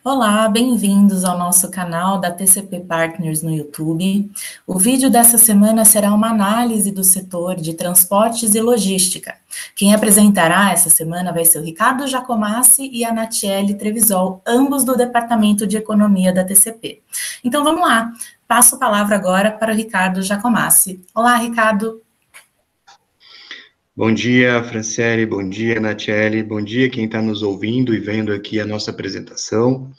Olá, bem-vindos ao nosso canal da TCP Partners no YouTube. O vídeo dessa semana será uma análise do setor de transportes e logística. Quem apresentará essa semana vai ser o Ricardo Giacomassi e a Natiele Trevisol, ambos do Departamento de Economia da TCP. Então vamos lá, passo a palavra agora para o Ricardo Giacomassi. Olá, Ricardo. Bom dia, Franciele, bom dia, Natiele, bom dia quem está nos ouvindo e vendo aqui a nossa apresentação.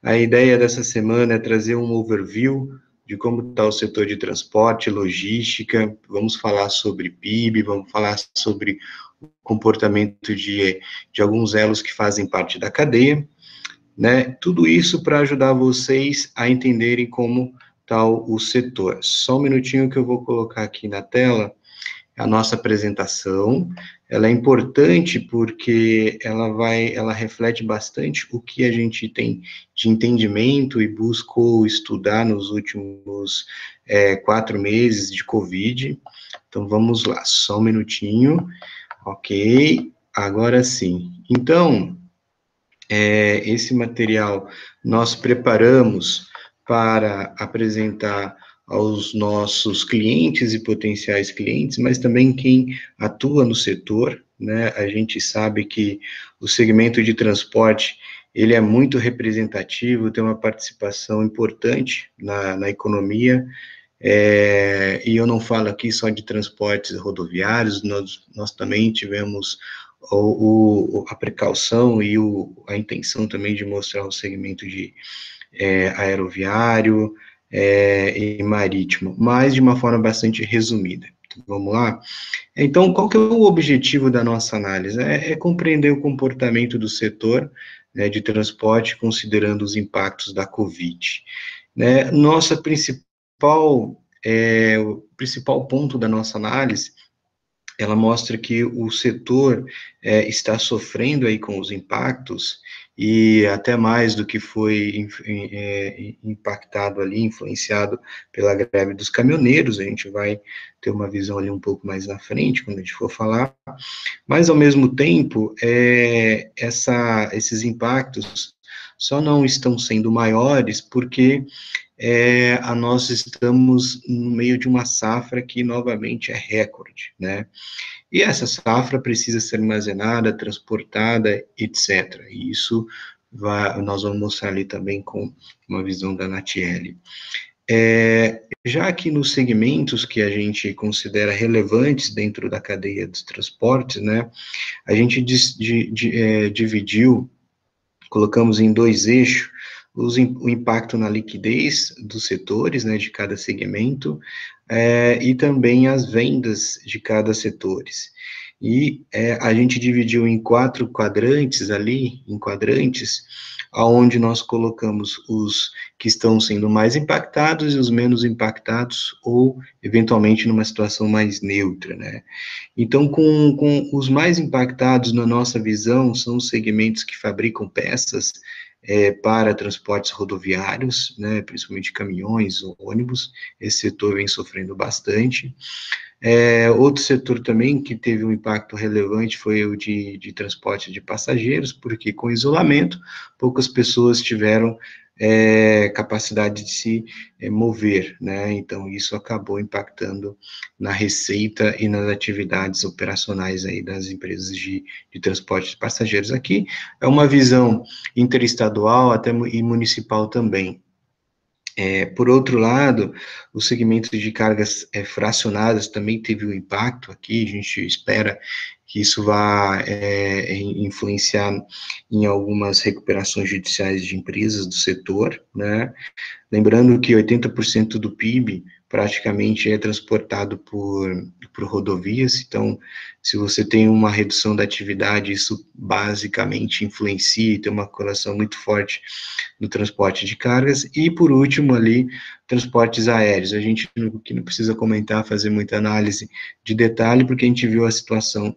A ideia dessa semana é trazer um overview de como está o setor de transporte, logística, vamos falar sobre PIB, vamos falar sobre o comportamento de alguns elos que fazem parte da cadeia, né? Tudo isso para ajudar vocês a entenderem como está o setor. Só um minutinho que eu vou colocar aqui na tela a nossa apresentação. Ela é importante porque ela reflete bastante o que a gente tem de entendimento e buscou estudar nos últimos 4 meses de Covid. Então, vamos lá, só um minutinho. Ok, agora sim. Então, esse material nós preparamos para apresentar aos nossos clientes e potenciais clientes, mas também quem atua no setor, né? A gente sabe que o segmento de transporte, ele é muito representativo, tem uma participação importante na economia, e eu não falo aqui só de transportes rodoviários, nós também tivemos a precaução e a intenção também de mostrar o segmento de aeroviário e marítimo, mas de uma forma bastante resumida. Então, vamos lá? Então, qual que é o objetivo da nossa análise? É compreender o comportamento do setor, né, de transporte, considerando os impactos da Covid. Né? O principal ponto da nossa análise, ela mostra que o setor está sofrendo aí com os impactos, e até mais do que foi impactado ali, influenciado pela greve dos caminhoneiros. A gente vai ter uma visão ali um pouco mais na frente, quando a gente for falar, mas ao mesmo tempo, esses impactos só não estão sendo maiores porque nós estamos no meio de uma safra que, novamente, é recorde, né? E essa safra precisa ser armazenada, transportada, etc. E isso nós vamos mostrar ali também com uma visão da Natiele. Já que nos segmentos que a gente considera relevantes dentro da cadeia dos transportes, né, a gente dividiu, colocamos em 2 eixos, o impacto na liquidez dos setores, né, de cada segmento, e também as vendas de cada setores. E a gente dividiu em 4 quadrantes ali, aonde nós colocamos os que estão sendo mais impactados e os menos impactados, ou eventualmente numa situação mais neutra, né? Então, com os mais impactados, na nossa visão, são os segmentos que fabricam peças para transportes rodoviários, né, principalmente caminhões ou ônibus. Esse setor vem sofrendo bastante. Outro setor também que teve um impacto relevante foi o de transporte de passageiros, porque com isolamento, poucas pessoas tiveram capacidade de se mover, né? Então, isso acabou impactando na receita e nas atividades operacionais aí das empresas de transporte de passageiros. Aqui é uma visão interestadual até e municipal também. Por outro lado, o segmento de cargas fracionadas também teve um impacto aqui. A gente espera que isso vá influenciar em algumas recuperações judiciais de empresas do setor, né? Lembrando que 80% do PIB praticamente é transportado por rodovias. Então, se você tem uma redução da atividade, isso basicamente influencia e tem uma correlação muito forte no transporte de cargas. E, por último, ali, transportes aéreos. A gente não precisa comentar, fazer muita análise de detalhe, porque a gente viu a situação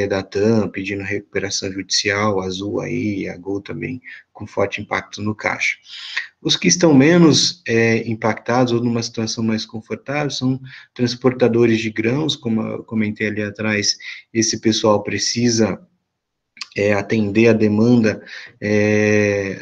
da TAM pedindo recuperação judicial, a Azul aí, a Gol também, com forte impacto no caixa. Os que estão menos impactados ou numa situação mais confortável são transportadores de grãos, como eu comentei ali atrás. Esse pessoal precisa atender a demanda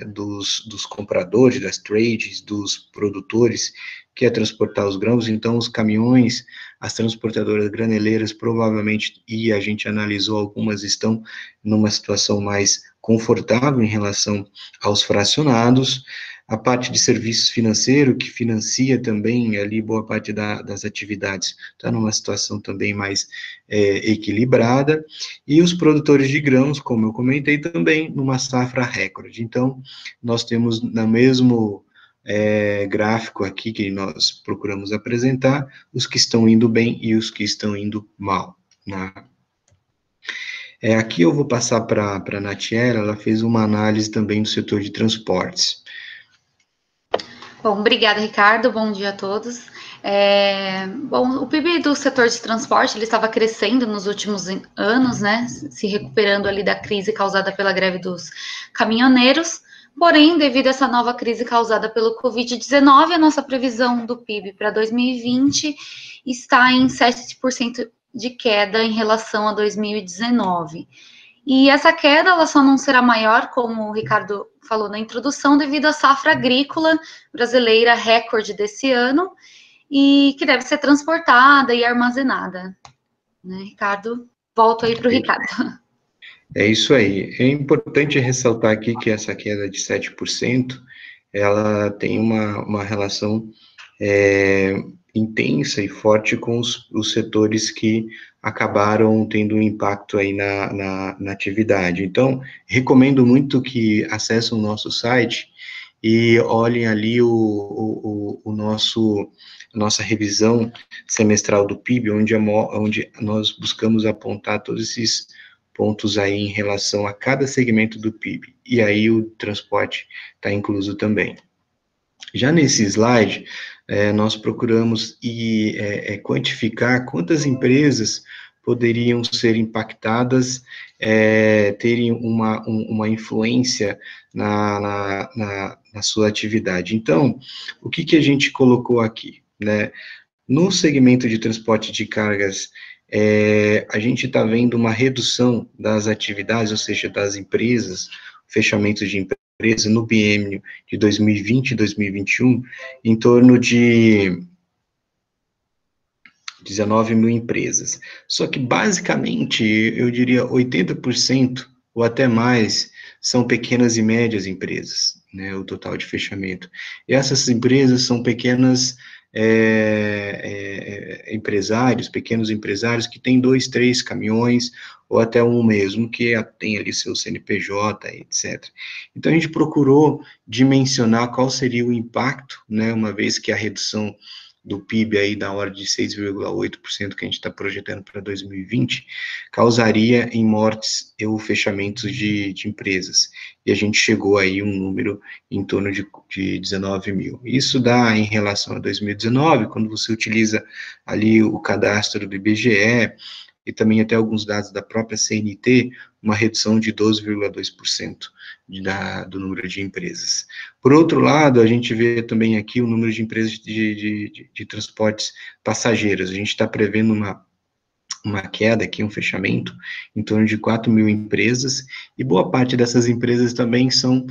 dos compradores, das trades, dos produtores, que é transportar os grãos. Então, os caminhões, as transportadoras graneleiras, provavelmente, e a gente analisou algumas, estão numa situação mais confortável em relação aos fracionados. A parte de serviços financeiro, que financia também ali boa parte das atividades, está numa situação também mais equilibrada, e os produtores de grãos, como eu comentei também, numa safra recorde. Então, nós temos no mesmo gráfico aqui que nós procuramos apresentar, os que estão indo bem e os que estão indo mal, né? Aqui eu vou passar para a Natiera, ela fez uma análise também do setor de transportes. Bom, obrigada, Ricardo. Bom dia a todos. Bom, o PIB do setor de transporte ele estava crescendo nos últimos anos, né? Se recuperando ali da crise causada pela greve dos caminhoneiros. Porém, devido a essa nova crise causada pelo Covid-19, a nossa previsão do PIB para 2020 está em 7% de queda em relação a 2019. E essa queda ela só não será maior, como o Ricardo falou na introdução, devido à safra agrícola brasileira recorde desse ano, e que deve ser transportada e armazenada. Né, Ricardo? Volto aí para o Ricardo. É isso aí. É importante ressaltar aqui que essa queda de 7%, ela tem uma relação intensa e forte com os setores que acabaram tendo um impacto aí na atividade. Então, recomendo muito que acessem o nosso site e olhem ali nossa revisão semestral do PIB, onde nós buscamos apontar todos esses pontos aí em relação a cada segmento do PIB, e aí o transporte está incluso também. Já nesse slide, nós procuramos quantificar quantas empresas poderiam ser impactadas, terem uma influência na sua atividade. Então, o que a gente colocou aqui, né? No segmento de transporte de cargas, a gente está vendo uma redução das atividades, ou seja, das empresas, fechamento de empresas, no biênio de 2020 e 2021, em torno de 19 mil empresas. Só que, basicamente, eu diria 80% ou até mais são pequenas e médias empresas, né, o total de fechamento. E essas empresas são pequenas pequenos empresários que têm 2, 3 caminhões, ou até um mesmo, que tem ali seu CNPJ, etc. Então, a gente procurou dimensionar qual seria o impacto, né, uma vez que a redução do PIB aí da ordem de 6,8% que a gente está projetando para 2020, causaria em mortes ou fechamentos de empresas. E a gente chegou aí um número em torno de 19 mil. Isso dá, em relação a 2019, quando você utiliza ali o cadastro do IBGE, e também até alguns dados da própria CNT, uma redução de 12,2% do número de empresas. Por outro lado, a gente vê também aqui o número de empresas de transportes passageiros. A gente está prevendo uma queda aqui, um fechamento, em torno de 4 mil empresas, e boa parte dessas empresas também são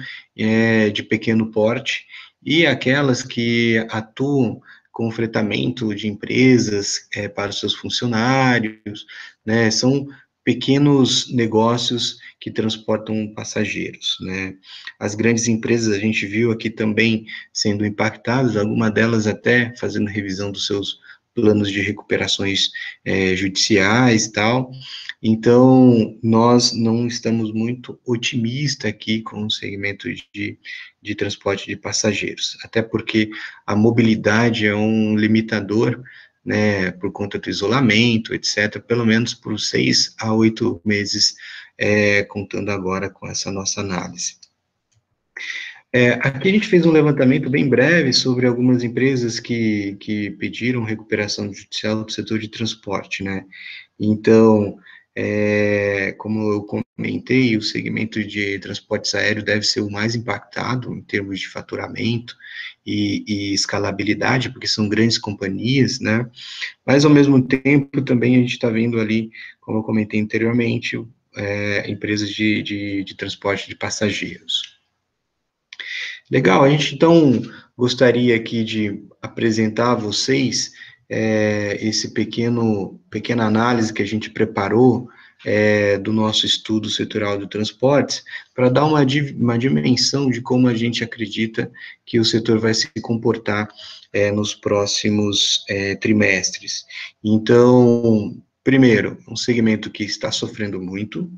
de pequeno porte, e aquelas que atuam com fretamento de empresas para os seus funcionários, né, são pequenos negócios que transportam passageiros, né. As grandes empresas a gente viu aqui também sendo impactadas, algumas delas até fazendo revisão dos seus planos de recuperações judiciais e tal. Então, nós não estamos muito otimistas aqui com o segmento de transporte de passageiros, até porque a mobilidade é um limitador, né, por conta do isolamento, etc., pelo menos por 6 a 8 meses, contando agora com essa nossa análise. Aqui a gente fez um levantamento bem breve sobre algumas empresas que pediram recuperação judicial do setor de transporte, né? Então, como eu comentei, o segmento de transportes aéreos deve ser o mais impactado em termos de faturamento e escalabilidade, porque são grandes companhias, né? Mas, ao mesmo tempo, também a gente está vendo ali, como eu comentei anteriormente, empresas de transporte de passageiros. Legal, a gente então gostaria aqui de apresentar a vocês esse pequena análise que a gente preparou do nosso estudo setorial do transportes, para dar uma dimensão de como a gente acredita que o setor vai se comportar nos próximos trimestres. Então, primeiro, um segmento que está sofrendo muito,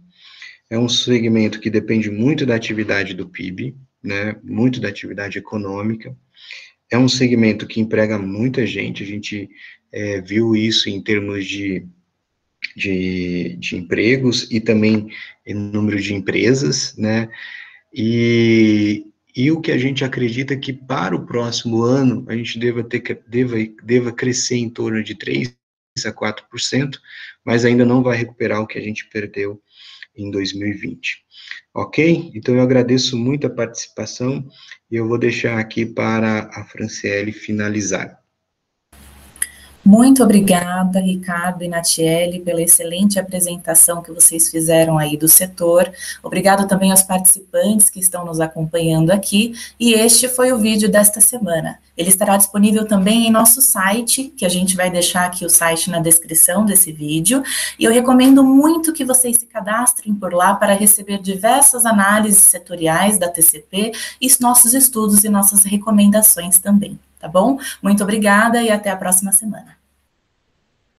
é um segmento que depende muito da atividade do PIB, né, muito da atividade econômica, é um segmento que emprega muita gente, a gente viu isso em termos de empregos e também em número de empresas, né, e o que a gente acredita que para o próximo ano a gente deva crescer em torno de 3 a 4%, mas ainda não vai recuperar o que a gente perdeu em 2020. Ok? Então eu agradeço muito a participação e eu vou deixar aqui para a Franciele finalizar. Muito obrigada, Ricardo e Natiele, pela excelente apresentação que vocês fizeram aí do setor. Obrigado também aos participantes que estão nos acompanhando aqui. E este foi o vídeo desta semana. Ele estará disponível também em nosso site, que a gente vai deixar aqui o site na descrição desse vídeo. E eu recomendo muito que vocês se cadastrem por lá para receber diversas análises setoriais da TCP e nossos estudos e nossas recomendações também. Tá bom? Muito obrigada e até a próxima semana.